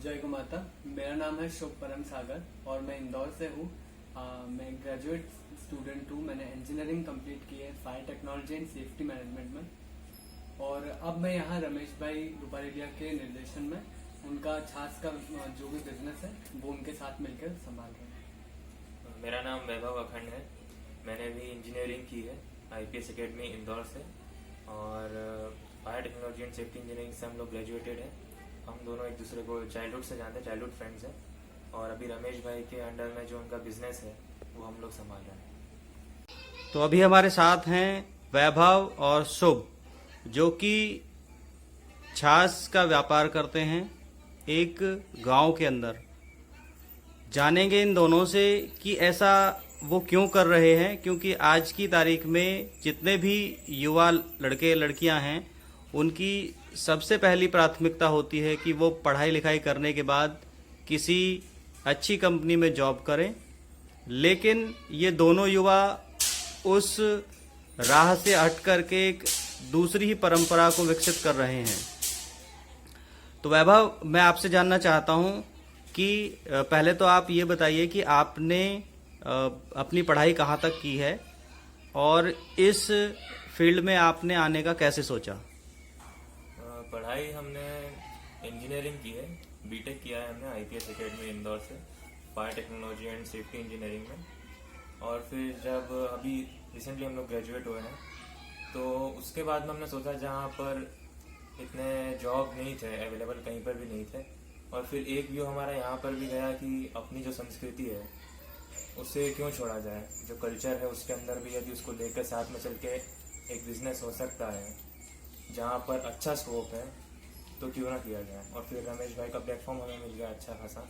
जय गो माता। मेरा नाम है शुभ परम सागर और मैं इंदौर से हूँ। मैं ग्रेजुएट स्टूडेंट हूँ। मैंने इंजीनियरिंग कंप्लीट की है fire technology and safety management में। और अब मैं यहाँ रमेश भाई दुपारेलिया के निर्देशन में उनका छाछ का जो भी बिजनेस है वो उनके साथ मिलकर संभाल रहे हैं। मेरा नाम वैभव अखंड है। मैंने भी इंजीनियरिंग की है IPS एकेडमी इंदौर से और fire technology and safety engineering से हम लोग ग्रेजुएटेड हैं। हम दोनों एक दूसरे को चाइल्डहुड से जानते हैं, चाइल्डहुड फ्रेंड्स हैं। और अभी रमेश भाई के अंडर में जो उनका बिजनेस है वो हम लोग संभाल रहे हैं। तो अभी हमारे साथ हैं वैभव और शुभ, जो कि छाछ का व्यापार करते हैं एक गांव के अंदर। जानेंगे इन दोनों से कि ऐसा वो क्यों कर रहे हैं, क्योंकि आज की तारीख में जितने भी युवा लड़के लड़कियां हैं उनकी सबसे पहली प्राथमिकता होती है कि वो पढ़ाई लिखाई करने के बाद किसी अच्छी कंपनी में जॉब करें। लेकिन ये दोनों युवा उस राह से हट करके एक दूसरी ही परंपरा को विकसित कर रहे हैं। तो वैभव, मैं आपसे जानना चाहता हूं कि पहले तो आप ये बताइए कि आपने अपनी पढ़ाई कहाँ तक की है और इस फील्ड में आपने आने का कैसे सोचा? पढ़ाई हमने इंजीनियरिंग की है, बीटेक किया है हमने IPS एकेडमी इंदौर से fire technology and safety engineering में। और फिर जब अभी रिसेंटली हम लोग ग्रेजुएट हुए हैं तो उसके बाद में हमने सोचा जहाँ पर इतने जॉब नहीं थे अवेलेबल, कहीं पर भी नहीं थे। और फिर एक व्यू हमारा यहाँ पर भी गया कि अपनी जो संस्कृति है उसे क्यों छोड़ा जाए, जो कल्चर है उसके अंदर भी यदि उसको लेकर साथ में चल के एक बिजनेस हो सकता है जहाँ पर अच्छा स्कोप है तो क्यों ना किया जाए। और फिर रमेश भाई का प्लेटफॉर्म हमें मिल गया अच्छा खासा,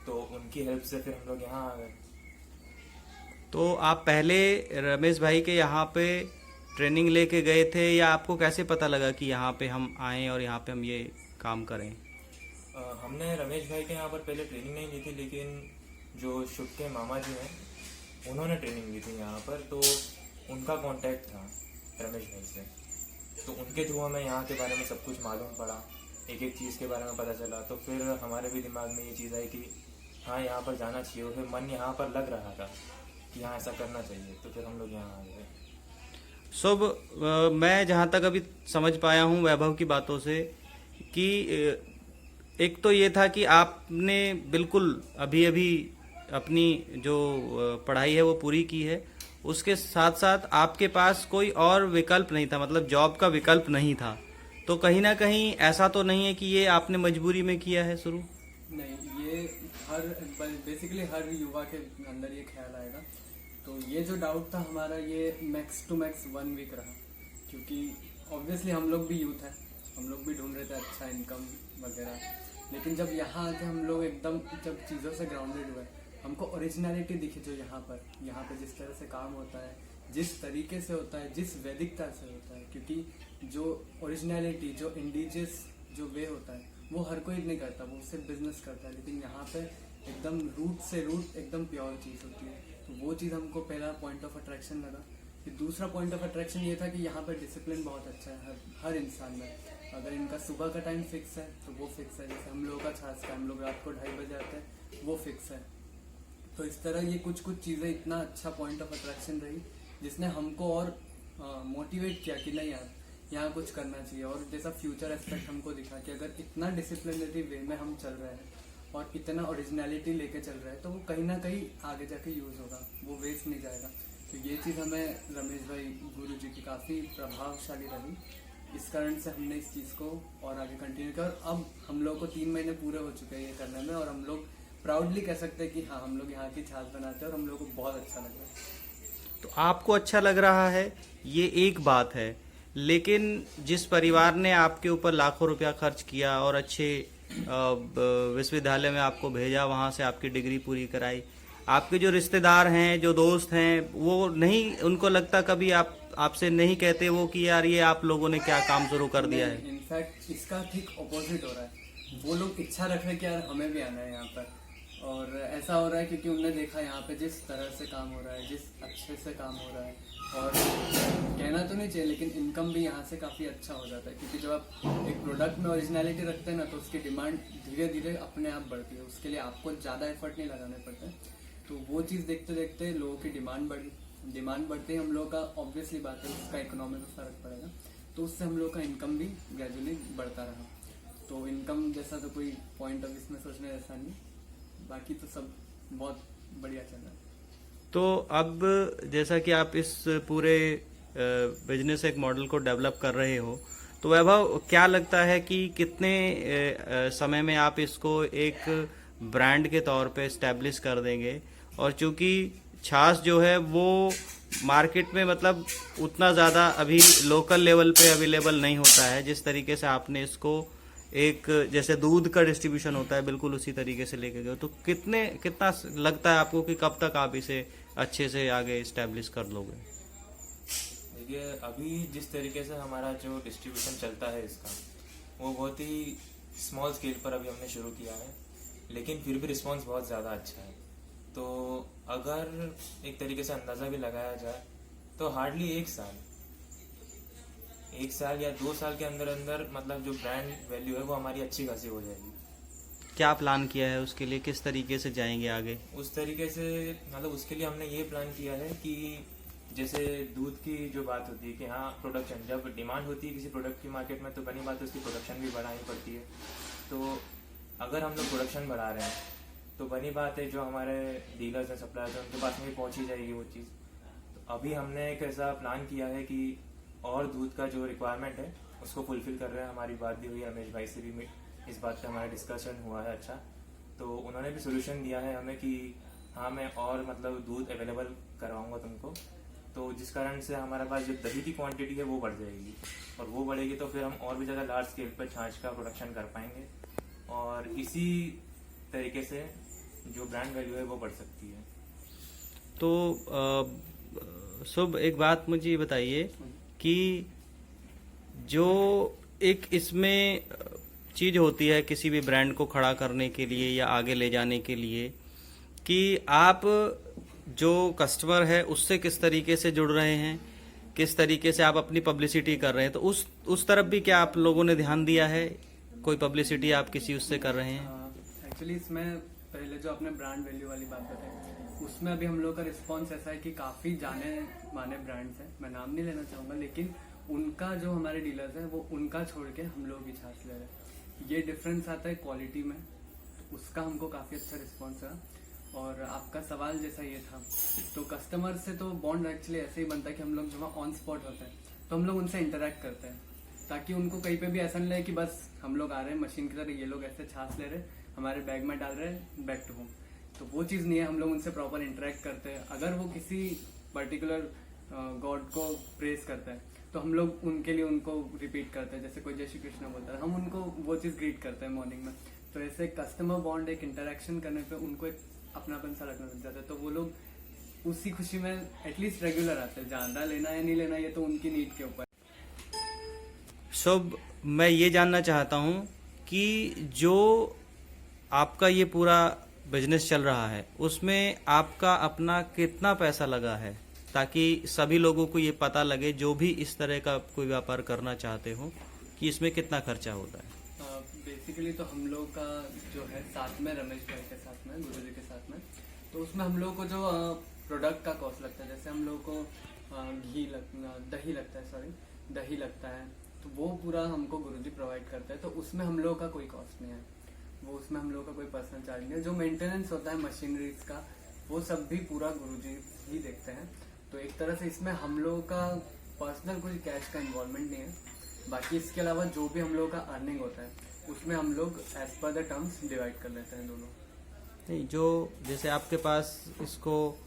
तो उनकी हेल्प से फिर हम लोग यहाँ आ गए। तो आप पहले रमेश भाई के यहाँ पे ट्रेनिंग लेके गए थे या आपको कैसे पता लगा कि यहाँ पे हम आएँ और यहाँ पे हम ये काम करें? हमने रमेश भाई के यहाँ पर पहले ट्रेनिंग नहीं ली थी, लेकिन जो शुभ के मामा जी हैं उन्होंने ट्रेनिंग ली थी यहाँ पर, तो उनका कांटेक्ट था रमेश भाई से। तो उनके थ्रू हमें यहाँ के बारे में सब कुछ मालूम पड़ा, एक एक चीज़ के बारे में पता चला। तो फिर हमारे भी दिमाग में ये चीज़ आई कि हाँ यहाँ पर जाना चाहिए। और फिर मन यहाँ पर लग रहा था कि हाँ ऐसा करना चाहिए, तो फिर हम लोग यहाँ आ गए। शुभ, मैं जहाँ तक अभी समझ पाया हूँ वैभव की बातों से कि एक तो ये था कि आपने बिल्कुल अभी अभी अपनी जो पढ़ाई है वो पूरी की है, उसके साथ साथ आपके पास कोई और विकल्प नहीं था, मतलब जॉब का विकल्प नहीं था। तो कहीं ना कहीं ऐसा तो नहीं है कि ये आपने मजबूरी में किया है शुरू? नहीं, ये बेसिकली हर युवा के अंदर ये ख्याल आएगा। तो ये जो डाउट था हमारा, ये मैक्स टू मैक्स 1 वीक रहा, क्योंकि ऑब्वियसली हम लोग भी यूथ है, हम लोग भी ढूंढ रहे थे अच्छा इनकम वगैरह। लेकिन जब यहाँ आके हम लोग एकदम जब चीज़ों से ग्राउंडेड हुए, हमको ओरिजिनलिटी दिखी जो यहाँ पर जिस तरह से काम होता है, जिस तरीके से होता है, जिस वैदिकता से होता है। क्योंकि जो ओरिजिनलिटी, जो इंडिजियस जो वे होता है वो हर कोई नहीं करता, वो सिर्फ बिजनेस करता है। लेकिन यहाँ पे एकदम रूट से रूट एकदम प्योर चीज़ होती है। तो वो चीज़ हमको पहला पॉइंट ऑफ अट्रैक्शन लगा। फिर दूसरा पॉइंट ऑफ अट्रैक्शन ये था कि यहाँ पर डिसिप्लिन बहुत अच्छा है हर इंसान में। अगर इनका सुबह का टाइम फिक्स है तो वो फिक्स है, जैसे हम लोगों का छाछ का हम लोग रात को 2:30 बजे आते हैं, वो फिक्स है। तो इस तरह ये कुछ चीज़ें इतना अच्छा पॉइंट ऑफ अट्रैक्शन रही जिसने हमको और मोटिवेट किया कि नहीं यार यहाँ कुछ करना चाहिए। और जैसा फ्यूचर एस्पेक्ट हमको दिखा कि अगर इतना डिसिप्लिनरी वे में हम चल रहे हैं और इतना ओरिजिनलिटी लेके चल रहे हैं तो वो कहीं ना कहीं आगे जाके यूज़ होगा, वो वेस्ट नहीं जाएगा। तो ये चीज़ हमें रमेश भाई गुरु जी की काफ़ी प्रभावशाली रही। इस कारण से हमने इस चीज़ को और आगे कंटिन्यू किया। और अब हम लोग को 3 महीने पूरे हो चुके हैं ये करने में, और हम लोग प्राउडली कह सकते हैं कि हाँ हम लोग यहाँ की छाछ बनाते हैं और हम लोग को बहुत अच्छा लग रहा है। तो आपको अच्छा लग रहा है ये एक बात है, लेकिन जिस परिवार ने आपके ऊपर लाखों रुपया खर्च किया और अच्छे विश्वविद्यालय में आपको भेजा, वहाँ से आपकी डिग्री पूरी कराई, आपके जो रिश्तेदार हैं, जो दोस्त हैं, वो नहीं, उनको लगता कभी आपसे नहीं कहते वो कि यार ये आप लोगों ने क्या काम शुरू कर दिया है? इनफैक्ट इसका ठीक ऑपोजिट हो रहा है। वो लोग इच्छा रख रहे हैं कि यार हमें भी आना है यहाँ पर, और ऐसा हो रहा है क्योंकि उनने देखा यहाँ पे जिस तरह से काम हो रहा है, जिस अच्छे से काम हो रहा है, और कहना तो नहीं चाहिए लेकिन इनकम भी यहाँ से काफ़ी अच्छा हो जाता है, क्योंकि जब आप एक प्रोडक्ट में ओरिजिनलिटी रखते हैं ना, तो उसकी डिमांड धीरे धीरे अपने आप बढ़ती है। उसके लिए आपको ज़्यादा एफर्ट नहीं लगाने पड़ते। तो वो चीज़ देखते देखते लोगों की डिमांड बढ़ी, डिमांड बढ़ते ही हम लोग का ऑब्वियसली बात है उसका इकोनॉमी में फ़र्क पड़ेगा, तो उससे हम लोग का इनकम भी ग्रेजुअली बढ़ता रहा। तो इनकम जैसा तो कोई पॉइंट अब इसमें सोचने जैसा नहीं, बाकी तो सब बहुत बढ़िया चल रहा है। तो अब जैसा कि आप इस पूरे बिजनेस एक मॉडल को डेवलप कर रहे हो, तो वैभव क्या लगता है कि कितने समय में आप इसको एक ब्रांड के तौर पे एस्टेब्लिश कर देंगे? और चूंकि छाछ जो है वो मार्केट में मतलब उतना ज़्यादा अभी लोकल लेवल पे अवेलेबल नहीं होता है, जिस तरीके से आपने इसको एक जैसे दूध का डिस्ट्रीब्यूशन होता है बिल्कुल उसी तरीके से लेके गए, तो कितना लगता है आपको कि कब तक आप इसे अच्छे से आगे इस्टेब्लिश कर लोगे? देखिए, अभी जिस तरीके से हमारा जो डिस्ट्रीब्यूशन चलता है इसका, वो बहुत ही स्मॉल स्केल पर अभी हमने शुरू किया है, लेकिन फिर भी रिस्पांस बहुत ज़्यादा अच्छा है। तो अगर एक तरीके से अंदाज़ा भी लगाया जाए तो हार्डली एक साल या 2 साल के अंदर अंदर मतलब जो ब्रांड वैल्यू है वो हमारी अच्छी खासी हो जाएगी। क्या प्लान किया है उसके लिए, किस तरीके से जाएंगे आगे? उस तरीके से मतलब उसके लिए हमने ये प्लान किया है कि जैसे दूध की जो बात होती है कि हाँ प्रोडक्शन, जब डिमांड होती है किसी प्रोडक्ट की मार्केट में तो बनी बात है उसकी प्रोडक्शन भी बढ़ानी पड़ती है। तो अगर हम लोग प्रोडक्शन बढ़ा रहे हैं तो बनी बात है जो हमारे डीलर्स हैं, सप्लायर्स हैं, उनके पास में भी पहुँच ही जाएगी वो चीज़। तो अभी हमने एक ऐसा प्लान किया है कि और दूध का जो रिक्वायरमेंट है उसको फुलफिल कर रहे हैं। हमारी बात भी हुई रमेश भाई से भी, इस बात पे हमारा डिस्कशन हुआ है अच्छा, तो उन्होंने भी सोल्यूशन दिया है हमें कि हाँ मैं और मतलब दूध अवेलेबल करवाऊँगा तुमको, तो जिस कारण से हमारे पास जो दही की क्वांटिटी है वो बढ़ जाएगी, और वो बढ़ेगी तो फिर हम और भी ज़्यादा लार्ज स्केल पर छाछ का प्रोडक्शन कर पाएंगे, और इसी तरीके से जो ब्रांड वैल्यू है वो बढ़ सकती है। तो शुभ, एक बात मुझे ये बताइए कि जो एक इसमें चीज़ होती है किसी भी ब्रांड को खड़ा करने के लिए या आगे ले जाने के लिए, कि आप जो कस्टमर है उससे किस तरीके से जुड़ रहे हैं, किस तरीके से आप अपनी पब्लिसिटी कर रहे हैं, तो उस तरफ भी क्या आप लोगों ने ध्यान दिया है? कोई पब्लिसिटी आप किसी उससे कर रहे हैं? एक्चुअली इसमें पहले जो आपने ब्रांड वैल्यू वाली बात बताई, उसमें अभी हम लोग का रिस्पांस ऐसा है कि काफ़ी जाने माने ब्रांड्स हैं, मैं नाम नहीं लेना चाहूँगा, लेकिन उनका जो हमारे डीलर्स हैं वो उनका छोड़ के हम लोग ही छाछ ले रहे हैं। ये डिफरेंस आता है क्वालिटी में, तो उसका हमको काफ़ी अच्छा रिस्पांस है। और आपका सवाल जैसा ये था, तो कस्टमर से तो बॉन्ड एक्चुअली ऐसे ही बनता है कि हम लोग जब ऑन स्पॉट होते हैं तो हम लोग उनसे इंटरेक्ट करते हैं, ताकि उनको कहीं पे भी ऐसा नहीं लगे कि बस हम लोग आ रहे हैं मशीन की तरह, ये लोग ऐसे छाछ ले रहे हैं, हमारे बैग में डाल रहे हैं, बैक टू होम। तो वो चीज़ नहीं है, हम लोग उनसे प्रॉपर इंटरेक्ट करते हैं। अगर वो किसी पर्टिकुलर गॉड को प्रेस करते हैं तो हम लोग उनके लिए उनको रिपीट करते हैं, जैसे कोई जय श्री कृष्ण बोलता है, हम उनको वो चीज़ ग्रीट करते हैं मॉर्निंग में। तो ऐसे कस्टमर बॉन्ड, एक इंटरेक्शन करने पे उनको एक अपनापन सा लगने लग जाता है, तो वो लोग उसी खुशी में एटलीस्ट रेगुलर आते हैं। ज़्यादा लेना या नहीं लेना ये तो उनकी नीड के ऊपर। शुभ, मैं ये जानना चाहता हूँ कि जो आपका ये पूरा बिजनेस चल रहा है उसमें आपका अपना कितना पैसा लगा है, ताकि सभी लोगों को ये पता लगे जो भी इस तरह का कोई व्यापार करना चाहते हो कि इसमें कितना खर्चा होता है? बेसिकली तो हम लोग का जो है साथ में रमेश भाई के साथ में, गुरु जी के साथ में, तो उसमें हम लोग को जो प्रोडक्ट का कॉस्ट लगता है, जैसे हम लोग को दही लगता है, तो वो पूरा हमको गुरुजी प्रोवाइड करते हैं। तो उसमें हम लोग का कोई कॉस्ट नहीं है, वो उसमें हम लोग का कोई पर्सनल चार्ज नहीं है। जो मेंटेनेंस होता है मशीनरीज का वो सब भी पूरा गुरुजी ही देखते हैं। तो एक तरह से इसमें हम लोग का पर्सनल कोई कैश का इन्वॉल्वमेंट नहीं है। बाकी इसके अलावा जो भी हम लोग का अर्निंग होता है उसमें हम लोग as per the terms divide कर लेते हैं दोनों। नहीं, जो जैसे आपके पास इसको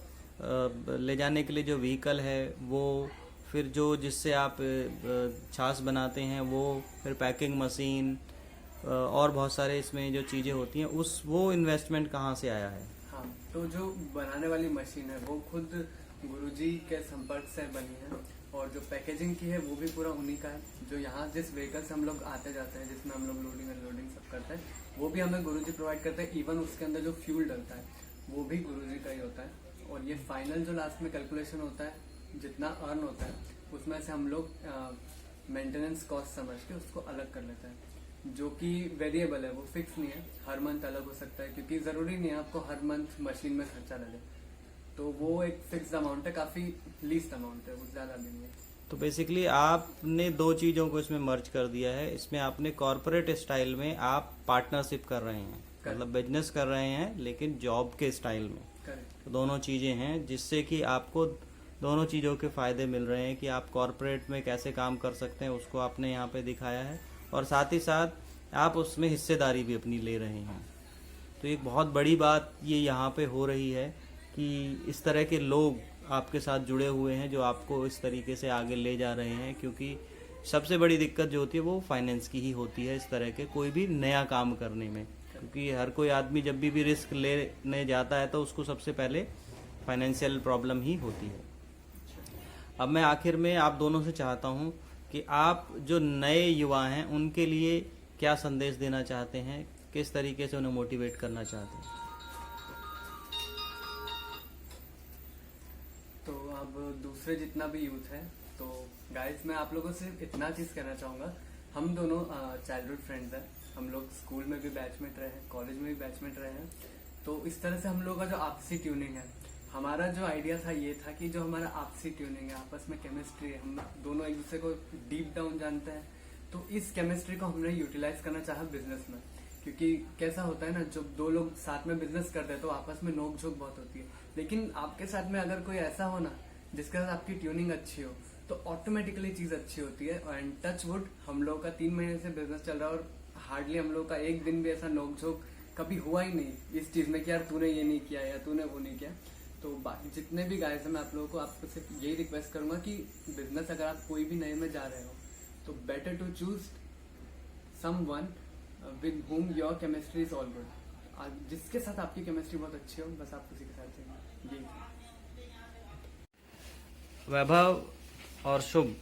ले जाने के लिए जो व्हीकल है, वो फिर जो जिससे आप छाछ बनाते हैं, वो फिर पैकिंग मशीन और बहुत सारे इसमें जो चीज़ें होती हैं, वो इन्वेस्टमेंट कहाँ से आया है? हाँ, तो जो बनाने वाली मशीन है वो खुद गुरुजी के संपर्क से बनी है। और जो पैकेजिंग की है वो भी पूरा उन्हीं का है। जो यहाँ जिस व्हीकल से हम लोग आते जाते हैं, जिसमें हम लोग लोडिंग अनलोडिंग सब करते हैं, वो भी हमें गुरुजी प्रोवाइड करते हैं। इवन उसके अंदर जो फ्यूल डलता है वो भी गुरुजी का ही होता है। और ये फाइनल जो लास्ट में कैलकुलेशन होता है, जितना अर्न होता है उसमें से हम लोग मेंटेनेंस कॉस्ट समझ के उसको अलग कर लेते हैं, जो कि वेरिएबल है, वो फिक्स नहीं है, हर मंथ अलग हो सकता है, क्योंकि ज़रूरी नहीं है आपको हर मंथ मशीन में खर्चा लगे। तो वो एक फिक्स अमाउंट है, काफ़ी लीस्ट अमाउंट है, वो ज़्यादा भी नहीं है। तो बेसिकली आपने दो चीज़ों को इसमें मर्ज कर दिया है। इसमें आपने कॉर्पोरेट स्टाइल में आप पार्टनरशिप कर रहे हैं, मतलब बिजनेस कर रहे हैं लेकिन जॉब के स्टाइल में। करेक्ट। तो दोनों चीज़ें हैं जिससे कि आपको दोनों चीज़ों के फ़ायदे मिल रहे हैं कि आप कॉर्पोरेट में कैसे काम कर सकते हैं, उसको आपने यहाँ पे दिखाया है, और साथ ही साथ आप उसमें हिस्सेदारी भी अपनी ले रहे हैं। तो एक बहुत बड़ी बात ये यहाँ पे हो रही है कि इस तरह के लोग आपके साथ जुड़े हुए हैं जो आपको इस तरीके से आगे ले जा रहे हैं, क्योंकि सबसे बड़ी दिक्कत जो होती है वो फाइनेंस की ही होती है इस तरह के कोई भी नया काम करने में, क्योंकि हर कोई आदमी जब भी रिस्क लेने जाता है तो उसको सबसे पहले फाइनेंशियल प्रॉब्लम ही होती है। अब मैं आखिर में आप दोनों से चाहता हूं कि आप जो नए युवा हैं उनके लिए क्या संदेश देना चाहते हैं, किस तरीके से उन्हें मोटिवेट करना चाहते हैं। तो अब दूसरे जितना भी यूथ है, तो गाइस मैं आप लोगों से इतना चीज़ कहना चाहूँगा, हम दोनों चाइल्डहुड फ्रेंड्स हैं, हम लोग स्कूल में भी बैचमेट रहे हैं, कॉलेज में भी बैचमेट रहे हैं। तो इस तरह से हम लोग का जो आपसी ट्यूनिंग है, हमारा जो आइडिया था ये था कि जो हमारा आपसी ट्यूनिंग है, आपस में केमिस्ट्री है, हम दोनों एक दूसरे को डीप डाउन जानते हैं, तो इस केमिस्ट्री को हमने यूटिलाइज करना चाहा बिजनेस में। क्योंकि कैसा होता है ना, जब दो लोग साथ में बिजनेस करते हैं तो आपस में नोक झोंक बहुत होती है, लेकिन आपके साथ में अगर कोई ऐसा हो ना जिसके साथ आपकी ट्यूनिंग अच्छी हो तो ऑटोमेटिकली चीज अच्छी होती है। एंड टच वुड हम लोग का 3 महीने से बिजनेस चल रहा है और हार्डली हम लोग का एक दिन भी ऐसा नोक झोंक कभी हुआ ही नहीं इस चीज में कि यार तूने ये नहीं किया या तूने वो नहीं किया। तो बाकी जितने भी गाइस हैं, मैं आप लोगों को आपको सिर्फ यही रिक्वेस्ट करूंगा कि बिजनेस अगर आप कोई भी नए में जा रहे हो तो better to choose someone with whom your chemistry is all good. जिसके साथ आपकी केमिस्ट्री बहुत अच्छी हो, बस आप उसी के साथ चाहिए। ये वैभव और शुभ,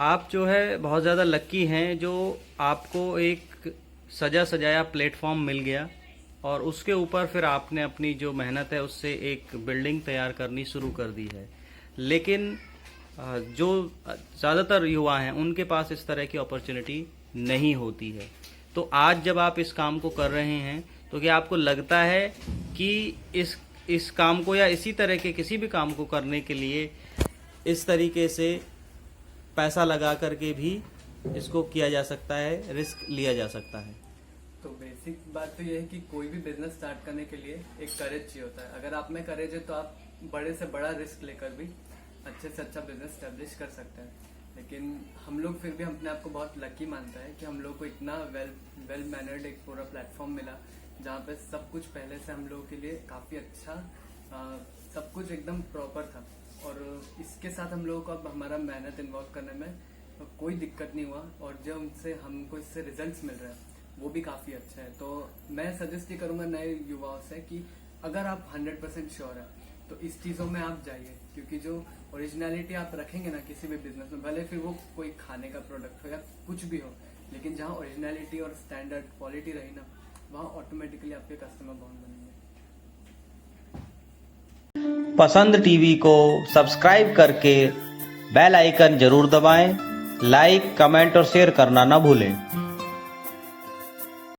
आप जो है बहुत ज़्यादा लक्की हैं जो आपको एक सजा सजाया प्लेटफॉर्म मिल गया और उसके ऊपर फिर आपने अपनी जो मेहनत है उससे एक बिल्डिंग तैयार करनी शुरू कर दी है। लेकिन जो ज़्यादातर युवा हैं उनके पास इस तरह की अपॉर्चुनिटी नहीं होती है। तो आज जब आप इस काम को कर रहे हैं तो क्या आपको लगता है कि इस काम को या इसी तरह के किसी भी काम को करने के लिए इस तरीके से पैसा लगा करके भी इसको किया जा सकता है, रिस्क लिया जा सकता है? तो बेसिक बात तो ये है कि कोई भी बिजनेस स्टार्ट करने के लिए एक करेज चाहिए होता है। अगर आप में करेज है तो आप बड़े से बड़ा रिस्क लेकर भी अच्छे से अच्छा बिजनेस स्टैब्लिश कर सकते हैं। लेकिन हम लोग फिर भी अपने आप को बहुत लकी मानता है कि हम लोग को इतना वेल मैनर्ड एक पूरा प्लेटफॉर्म मिला जहाँ पे सब कुछ पहले से हम लोगों के लिए काफ़ी अच्छा, सब कुछ एकदम प्रॉपर था। और इसके साथ हम लोगों को अब हमारा मेहनत इन्वॉल्व करने में कोई दिक्कत नहीं हुआ और जो हमसे हमको इससे रिजल्ट्स मिल रहे हैं वो भी काफ़ी अच्छा है। तो मैं सजेस्ट ये करूँगा नए युवाओं से कि अगर आप 100% श्योर है तो इस चीज़ों में आप जाइए, क्योंकि जो ओरिजिनलिटी आप रखेंगे ना किसी भी बिजनेस में, भले फिर वो कोई खाने का प्रोडक्ट हो या कुछ भी हो, लेकिन जहाँ ओरिजिनलिटी और स्टैंडर्ड क्वालिटी रही ना, वहाँ ऑटोमेटिकली आपके कस्टमर बॉन्ड बनेंगे। पसंद टीवी को सब्सक्राइब करके बेल आइकन जरूर दबाएं, लाइक, कमेंट और शेयर करना ना भूलें।